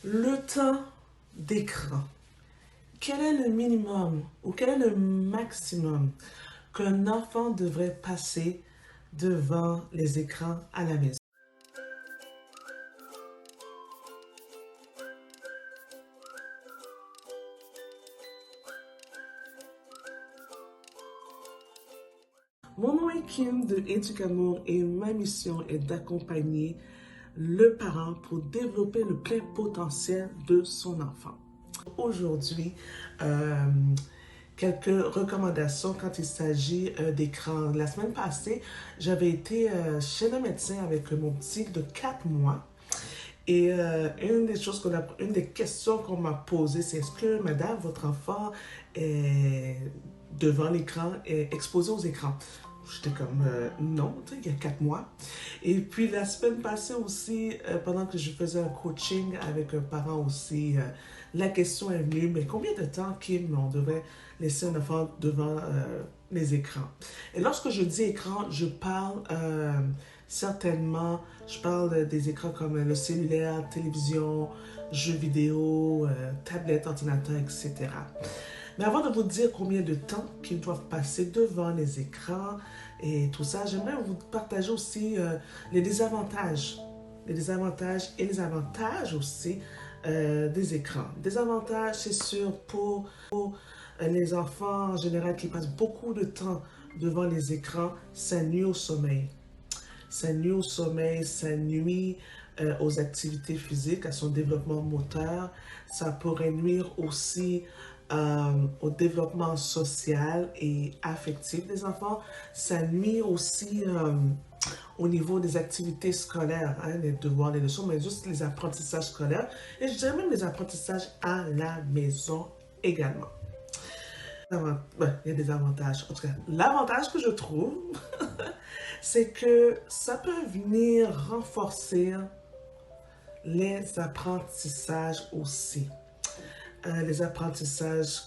Le temps d'écran. Quel est le minimum ou quel est le maximum qu'un enfant devrait passer devant les écrans à la maison? Mon nom est Kim de Éducamour et ma mission est d'accompagner le parent pour développer le plein potentiel de son enfant. Aujourd'hui, euh, quelques recommandations quand il s'agit d'écran. La semaine passée, j'avais été chez le médecin avec mon petit de 4 mois. Et une des questions qu'on m'a posées, c'est est-ce que, madame, votre enfant est devant l'écran, est exposé aux écrans? J'étais comme, non, tu sais, il y a 4 mois. Et puis la semaine passée aussi, pendant que je faisais un coaching avec un parent aussi, la question est venue, mais combien de temps, Kim, on devrait laisser un enfant devant les écrans? Et lorsque je dis écran, je parle certainement, je parle des écrans comme le cellulaire, télévision, jeux vidéo, tablette, ordinateur, etc. Mais avant de vous dire combien de temps qu'ils doivent passer devant les écrans et tout ça, j'aimerais vous partager aussi les désavantages. Les désavantages et les avantages aussi des écrans. Désavantages, c'est sûr, pour les enfants en général qui passent beaucoup de temps devant les écrans, ça nuit au sommeil. Ça nuit au sommeil, ça nuit aux activités physiques, à son développement moteur. Ça pourrait nuire aussi au développement social et affectif des enfants. Ça nuit aussi au niveau des activités scolaires, hein, les devoirs, les leçons, mais juste les apprentissages scolaires. Et je dirais même les apprentissages à la maison également. Il y a des avantages. En tout cas, l'avantage que je trouve, c'est que ça peut venir renforcer les apprentissages aussi. Les apprentissages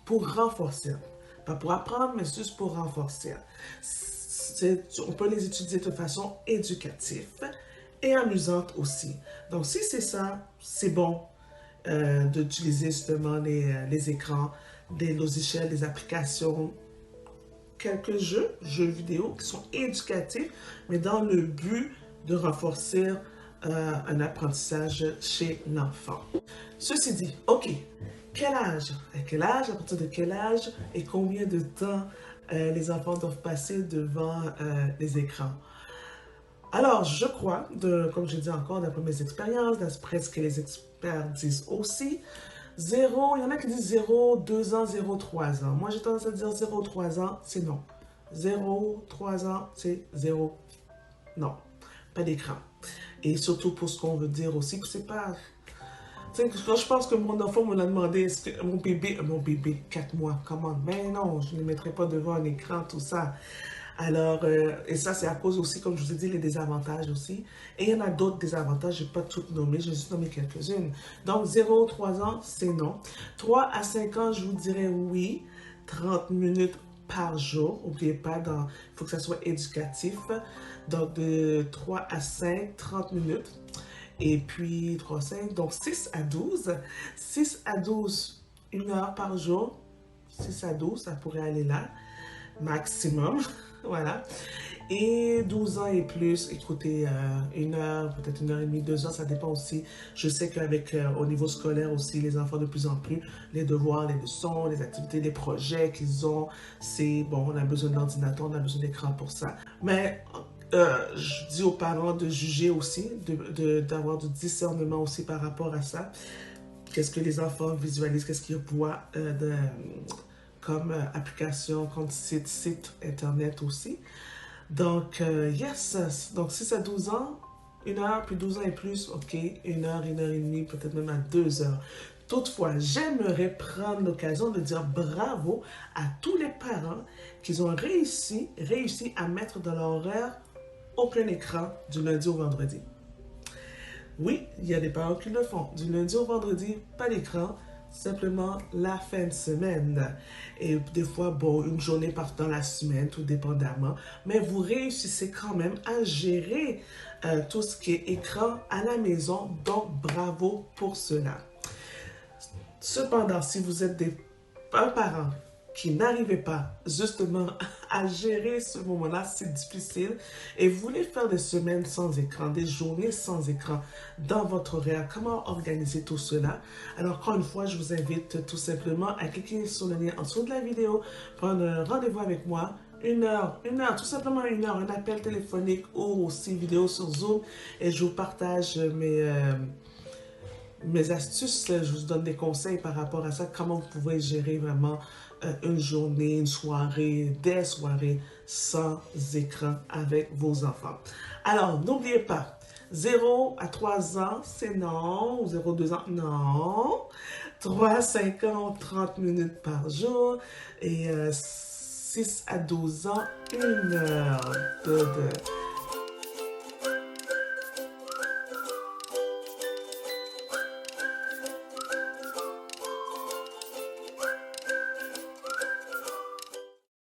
pour renforcer. Pas pour apprendre, mais juste pour renforcer. On peut les utiliser de façon éducative et amusante aussi. Donc, si c'est ça, c'est bon d'utiliser justement les écrans, des logiciels, des applications, quelques jeux vidéo qui sont éducatifs, mais dans le but de renforcer un apprentissage chez l'enfant. Ceci dit, OK, quel âge? À quel âge? À partir de quel âge? Et combien de temps les enfants doivent passer devant les écrans? Alors, je crois, comme je dis encore, d'après mes expériences, d'après ce que les experts disent aussi, zéro, il y en a qui disent 0, 2 ans, 0, 3 ans. Moi, j'ai tendance à dire 0, 3 ans, c'est non. 0, 3 ans, c'est 0, non. Pas d'écran. Et surtout pour ce qu'on veut dire aussi, que c'est pas... Tu sais, quand je pense que mon enfant me l'a demandé, est-ce que mon bébé, 4 mois, comment? Ben non, je ne le mettrai pas devant un écran, tout ça. Alors, et ça, c'est à cause aussi, comme je vous ai dit, les désavantages aussi. Et il y en a d'autres désavantages, je n'ai pas toutes nommées, j'ai juste nommé quelques-unes. Donc, 0 à 3 ans, c'est non. 3 à 5 ans, je vous dirais oui. 30 minutes par jour. N'oubliez pas, il faut que ça soit éducatif. Donc, de 3 à 5, 30 minutes. Et puis, 3 à 5, donc 6 à 12. 6 à 12, 1 heure par jour. 6 à 12, ça pourrait aller là maximum. Voilà. Et 12 ans et plus, écoutez, 1 heure, peut-être 1 heure et demie, 2 heures, ça dépend aussi. Je sais qu'avec, au niveau scolaire aussi, les enfants de plus en plus, les devoirs, les leçons, les activités, les projets qu'ils ont, c'est bon, on a besoin d'ordinateur, on a besoin d'écran pour ça. Mais je dis aux parents de juger aussi, d'avoir du discernement aussi par rapport à ça. Qu'est-ce que les enfants visualisent, qu'est-ce qu'ils voient comme application, comme site internet aussi. Donc, yes, donc 6 à 12 ans, 1 heure, puis 12 ans et plus, ok, 1 heure, 1 heure et demie, peut-être même à 2 heures. Toutefois, j'aimerais prendre l'occasion de dire bravo à tous les parents qui ont réussi à mettre dans leur horaire aucun écran du lundi au vendredi. Oui, il y a des parents qui le font. Du lundi au vendredi, pas d'écran, simplement la fin de semaine. Et des fois, bon, une journée dans la semaine, tout dépendamment. Mais vous réussissez quand même à gérer tout ce qui est écran à la maison. Donc, bravo pour cela. Cependant, si vous êtes un parent qui n'arrivez pas justement à gérer ce moment-là, c'est difficile, et vous voulez faire des semaines sans écran, des journées sans écran dans votre horaire, comment organiser tout cela? Alors, encore une fois, je vous invite tout simplement à cliquer sur le lien en dessous de la vidéo, prendre un rendez-vous avec moi, une heure, tout simplement une heure, un appel téléphonique ou aussi vidéo sur Zoom, et je vous partage mes astuces, je vous donne des conseils par rapport à ça, comment vous pouvez gérer vraiment une journée, une soirée, des soirées sans écran avec vos enfants. Alors, n'oubliez pas, 0 à 3 ans, c'est non, 0 à 2 ans, non, 3 à 5 ans, 30 minutes par jour, et 6 à 12 ans, 1 heure